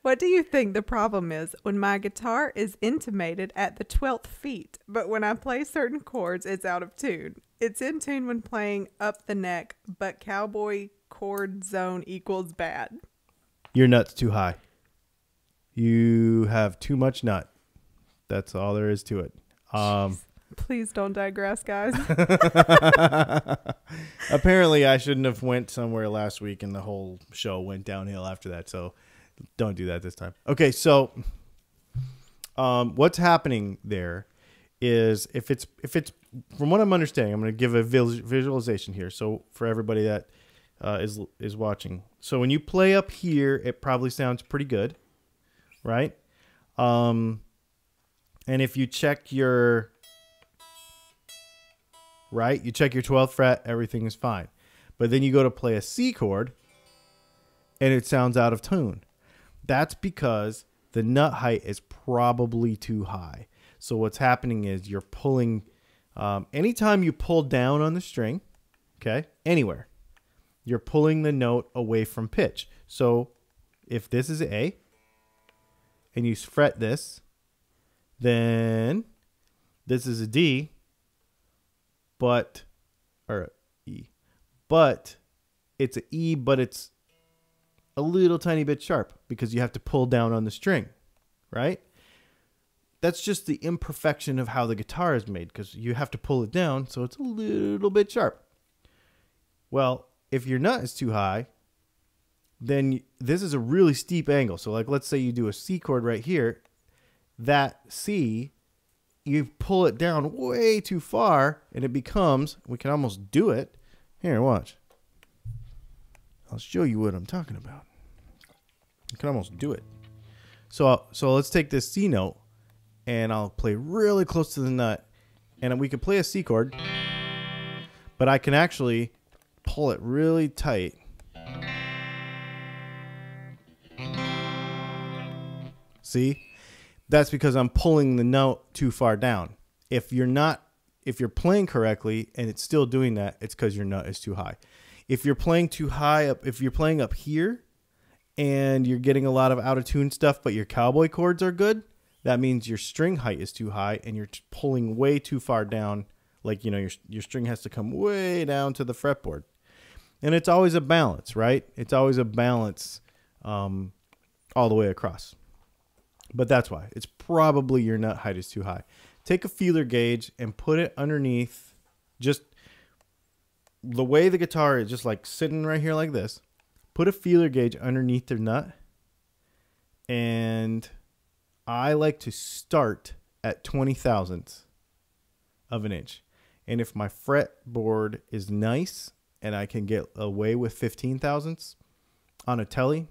Speaker 2: What do you think the problem is when my guitar is intimated at the 12th beat, but when I play certain chords, it's out of tune? It's in tune when playing up the neck, but cowboy chord zone equals bad.
Speaker 1: Your nut's too high. You have too much nut. That's all there is to it.
Speaker 2: Please don't digress, guys.
Speaker 1: Apparently, I shouldn't have went somewhere last week, and the whole show went downhill after that, so don't do that this time. Okay, so what's happening there is if it's from what I'm understanding, I'm going to give a visualization here. So for everybody that is watching, so when you play up here, it probably sounds pretty good, right? And if you check your 12th fret, everything is fine. But then you go to play a C chord, and it sounds out of tune. That's because the nut height is probably too high. So what's happening is you're pulling, anytime you pull down on the string, okay, anywhere, you're pulling the note away from pitch. So if this is A and you fret this, then this is a D, or E, but it's an E, but it's a little tiny bit sharp because you have to pull down on the string, right? That's just the imperfection of how the guitar is made because you have to pull it down, so it's a little bit sharp. Well, if your nut is too high, then this is a really steep angle. So like, let's say you do a C chord right here, that C, you pull it down way too far and it becomes, we can almost do it. Here, watch. I'll show you what I'm talking about. You can almost do it. So let's take this C note and I'll play really close to the nut and we could play a C chord, but I can actually pull it really tight. See? That's because I'm pulling the note too far down. If you're playing correctly and it's still doing that, it's because your nut is too high. If you're playing too high up, if you're playing up here and you're getting a lot of out of tune stuff, but your cowboy chords are good, that means your string height is too high and you're pulling way too far down. Like, you know, your string has to come way down to the fretboard. And it's always a balance, right? It's always a balance all the way across. But that's why. It's probably your nut height is too high. Take a feeler gauge and put it underneath, just the way the guitar is just like sitting right here like this. Put a feeler gauge underneath the nut. And I like to start at 20 thousandths of an inch. And if my fretboard is nice and I can get away with 15 thousandths on a Tele,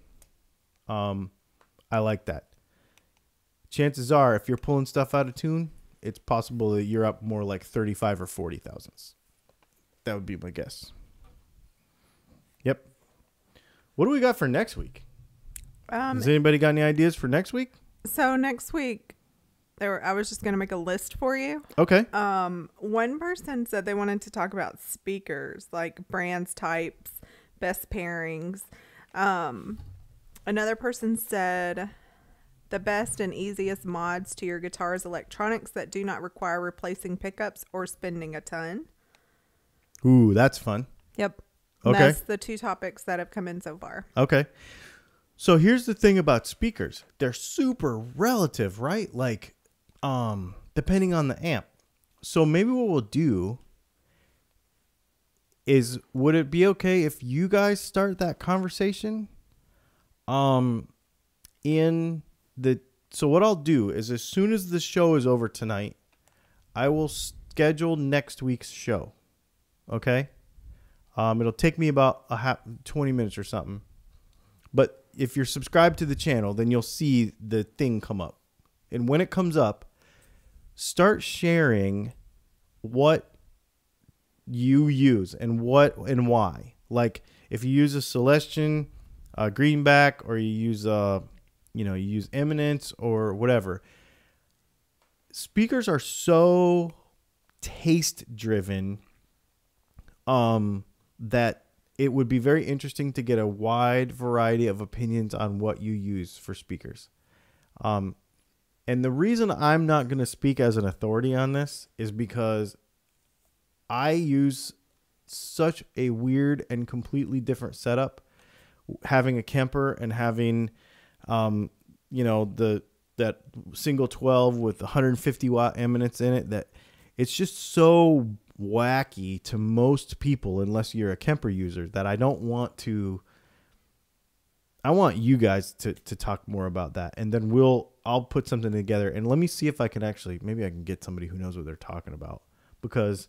Speaker 1: I like that. Chances are, if you're pulling stuff out of tune, it's possible that you're up more like 35 or 40 thousandths. That would be my guess. Yep. What do we got for next week? Has anybody got any ideas for next week?
Speaker 2: So next week, I was just going to make a list for you.
Speaker 1: Okay.
Speaker 2: One person said they wanted to talk about speakers, like brands, types, best pairings. Another person said the best and easiest mods to your guitar's electronics that do not require replacing pickups or spending a ton.
Speaker 1: Ooh, that's fun.
Speaker 2: Yep.
Speaker 1: Okay.
Speaker 2: That's the two topics that have come in so far.
Speaker 1: Okay. So here's the thing about speakers. They're super relative, right? Like, depending on the amp. So maybe what we'll do is, would it be okay if you guys start that conversation? So what I'll do is, as soon as the show is over tonight, I will schedule next week's show. Okay? It'll take me about 20 minutes or something. But if you're subscribed to the channel, then you'll see the thing come up. And when it comes up, start sharing what you use and what and why. Like, if you use a Celestion, greenback, or you use you use Eminence or whatever. Speakers are so taste driven that it would be very interesting to get a wide variety of opinions on what you use for speakers. And the reason I'm not going to speak as an authority on this is because I use such a weird and completely different setup, having a Kemper and having, that single 12 with 150 watt Eminence in it, that it's just so wacky to most people, unless you're a Kemper user, that I don't want to. I want you guys to talk more about that, and then I'll put something together, and let me see if I can maybe I can get somebody who knows what they're talking about, because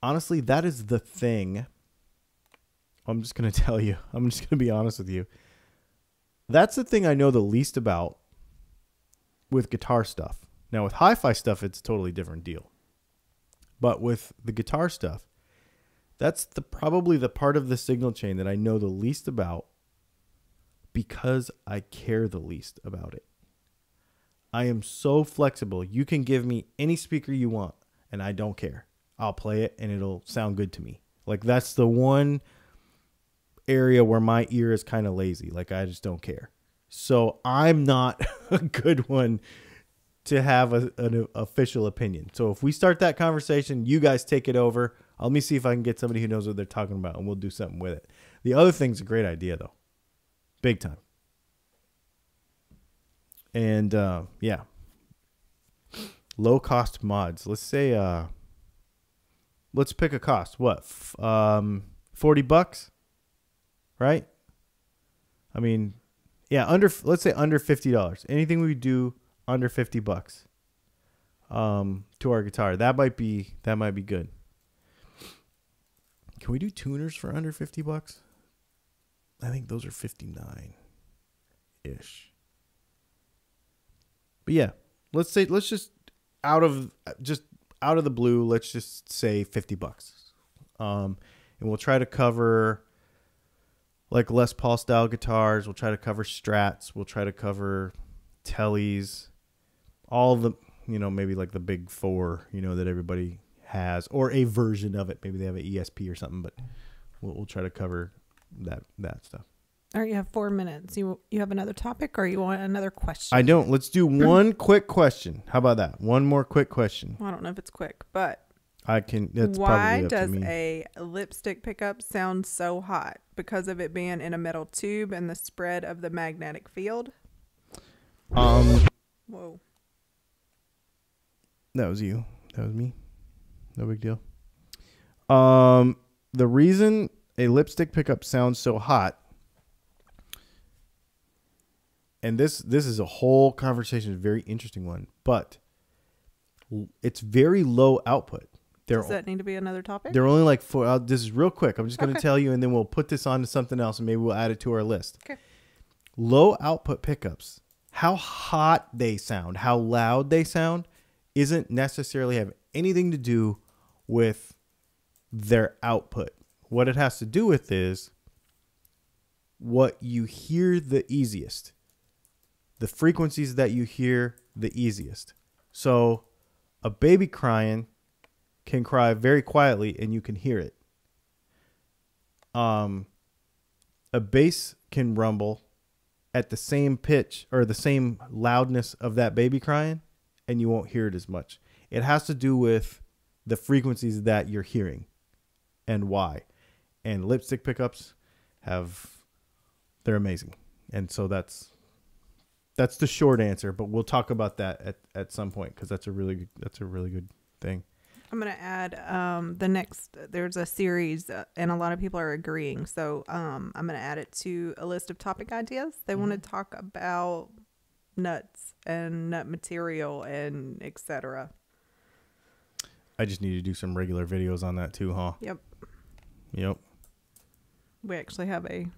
Speaker 1: honestly, that is the thing. I'm just going to tell you. I'm just going to be honest with you. That's the thing I know the least about with guitar stuff. Now, with hi-fi stuff, it's a totally different deal. But with the guitar stuff, that's probably the part of the signal chain that I know the least about, because I care the least about it. I am so flexible. You can give me any speaker you want, and I don't care. I'll play it, and it'll sound good to me. Like, that's the one area where my ear is kind of lazy. Like, I just don't care. So I'm not a good one to have an official opinion. So if we start that conversation, you guys take it over. Let me see if I can get somebody who knows what they're talking about, and we'll do something with it. The other thing's a great idea, though. Big time. And, yeah. Low-cost mods. Let's say, let's pick a cost. What? $40? Right? I mean, yeah, let's say under $50. Anything we do under $50 to our guitar. That might be good. Can we do tuners for under $50? I think those are 59-ish. But yeah, let's just out of the blue, let's just say $50. And we'll try to cover like Les Paul style guitars. We'll try to cover strats. We'll try to cover Teles. All of the, maybe like the big four, that everybody has, or a version of it. Maybe they have an ESP or something, but we'll try to cover that stuff.
Speaker 2: All right, you have 4 minutes. You have another topic, or you want another question?
Speaker 1: I don't. Let's do one quick question. How about that? One more quick question.
Speaker 2: Well, I don't know if it's quick, but
Speaker 1: I can. That's
Speaker 2: why
Speaker 1: probably up
Speaker 2: does
Speaker 1: to me.
Speaker 2: a lipstick pickup sound so hot? Because of it being in a metal tube and the spread of the magnetic field? Whoa.
Speaker 1: That was you. That was me. No big deal. The reason a lipstick pickup sounds so hot, and this is a whole conversation, a very interesting one, but it's very low output.
Speaker 2: Does that need to be another topic?
Speaker 1: They're only like four. This is real quick. I'm just going to
Speaker 2: Okay.
Speaker 1: tell you, and then we'll put this on to something else, and maybe we'll add it to our list.
Speaker 2: Okay.
Speaker 1: Low output pickups, how hot they sound, how loud they sound, isn't necessarily have anything to do with their output. What it has to do with is what you hear the easiest, the frequencies that you hear the easiest. So a baby crying can cry very quietly and you can hear it. A bass can rumble at the same pitch or the same loudness of that baby crying, and you won't hear it as much. It has to do with the frequencies that you're hearing and why. And lipstick pickups they're amazing. And so that's the short answer, but we'll talk about that at some point, because that's a really good thing.
Speaker 2: I'm going to add there's a series, and a lot of people are agreeing. So I'm going to add it to a list of topic ideas. They want to talk about nuts and nut material and etc.
Speaker 1: I just need to do some regular videos on that too, huh?
Speaker 2: Yep. We actually have an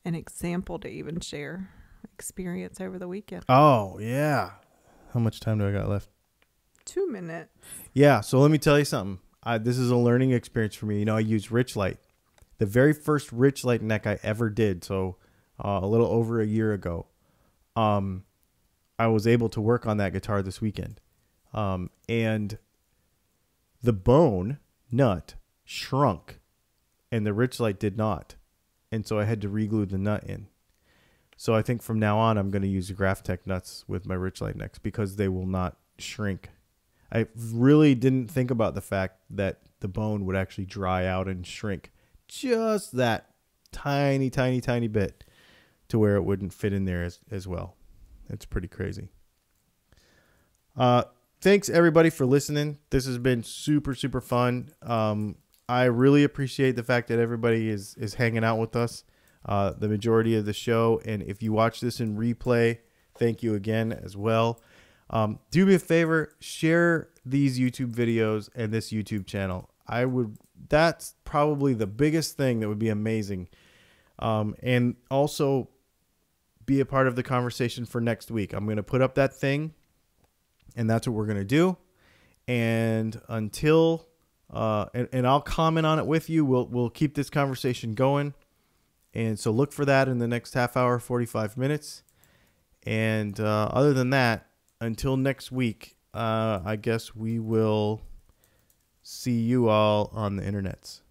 Speaker 2: example to even share experience over the weekend.
Speaker 1: Oh, yeah. How much time do I got left?
Speaker 2: 2 minutes.
Speaker 1: Yeah, so let me tell you something. This is a learning experience for me. I use Richlight. The very first Richlight neck I ever did, so a little over a year ago, I was able to work on that guitar this weekend. And the bone nut shrunk, and the Richlight did not. And so I had to re-glue the nut in. So I think from now on, I'm going to use Graphtec nuts with my Richlight necks because they will not shrink. I really didn't think about the fact that the bone would actually dry out and shrink just that tiny, tiny, tiny bit to where it wouldn't fit in there as well. It's pretty crazy. Thanks everybody for listening. This has been super, super fun. I really appreciate the fact that everybody is hanging out with us the majority of the show. And if you watch this in replay, thank you again as well. Do me a favor, share these YouTube videos and this YouTube channel. That's probably the biggest thing that would be amazing. And also be a part of the conversation for next week. I'm going to put up that thing, and that's what we're going to do. And until, and I'll comment on it with you. We'll keep this conversation going. And so look for that in the next half hour, 45 minutes. And other than that, until next week, I guess we will see you all on the internets.